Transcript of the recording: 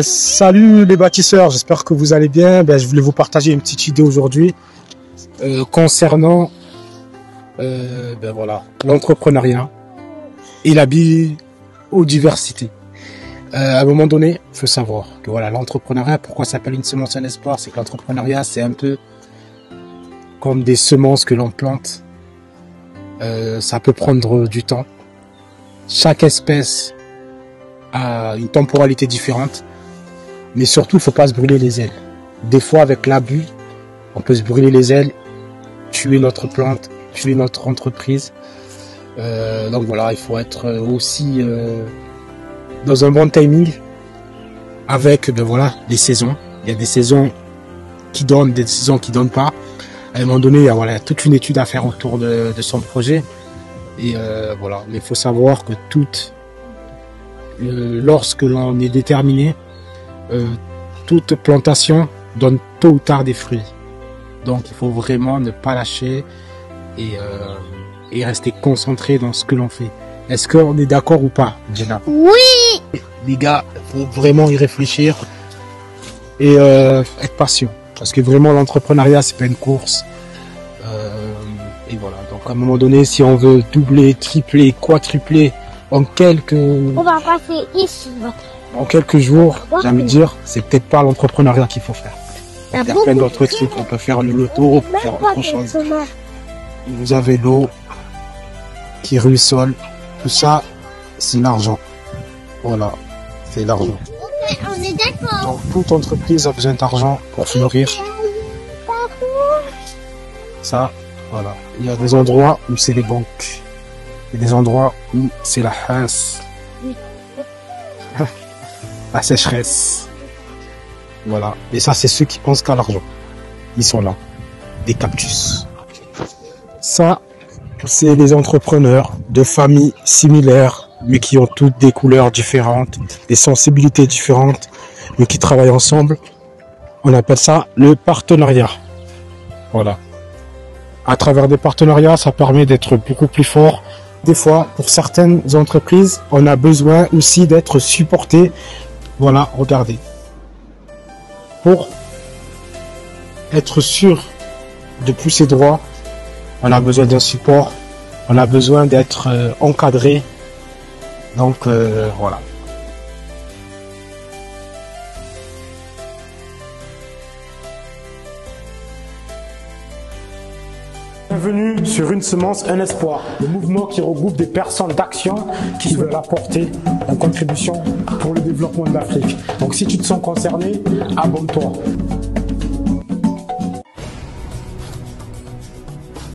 Salut les bâtisseurs, j'espère que vous allez bien. Je voulais vous partager une petite idée aujourd'hui concernant l'entrepreneuriat et la biodiversité. À un moment donné, il faut savoir que l'entrepreneuriat, pourquoi ça s'appelle une semence un espoir, c'est que l'entrepreneuriat, c'est un peu comme des semences que l'on plante. Ça peut prendre du temps. Chaque espèce a une temporalité différente. Mais surtout, il faut pas se brûler les ailes. Des fois, avec l'abus, on peut se brûler les ailes, tuer notre plante, tuer notre entreprise. Donc voilà, il faut être aussi dans un bon timing avec les saisons. Il y a des saisons qui donnent, des saisons qui donnent pas. À un moment donné, il y a toute une étude à faire autour de son projet. Et mais il faut savoir que lorsque l'on est déterminé, toute plantation donne tôt ou tard des fruits. Donc il faut vraiment ne pas lâcher et rester concentré dans ce que l'on fait. Est-ce qu'on est d'accord ou pas, Jenna? Oui. Les gars, il faut vraiment y réfléchir et être patient. Parce que vraiment l'entrepreneuriat, c'est pas une course. Et voilà, donc à un moment donné, si on veut doubler, tripler, quadrupler en quelques... On va passer ici. En quelques jours, j'ai envie de dire, c'est peut-être pas l'entrepreneuriat qu'il faut faire. Il y a plein d'autres trucs, on peut faire le loto, on peut faire autre chose. Vous avez l'eau qui ruisselle, tout ça, c'est l'argent. Voilà, c'est l'argent. On est d'accord. Donc toute entreprise a besoin d'argent pour fleurir. Ça, voilà. Il y a des endroits où c'est les banques. Il y a des endroits où c'est la hasse. La sécheresse. Voilà. Et ça, c'est ceux qui pensent qu'à l'argent. Ils sont là. Des cactus. Ça, c'est les entrepreneurs de familles similaires, mais qui ont toutes des couleurs différentes, des sensibilités différentes, mais qui travaillent ensemble. On appelle ça le partenariat. Voilà. À travers des partenariats, ça permet d'être beaucoup plus fort. Des fois, pour certaines entreprises, on a besoin aussi d'être supporté. Voilà, regardez. Pour être sûr de pousser droit, on a besoin d'un support, on a besoin d'être encadré. Donc voilà. Bienvenue sur Une Semence, un Espoir, le mouvement qui regroupe des personnes d'action qui veulent apporter une contribution pour le développement de l'Afrique. Donc si tu te sens concerné, abonne-toi.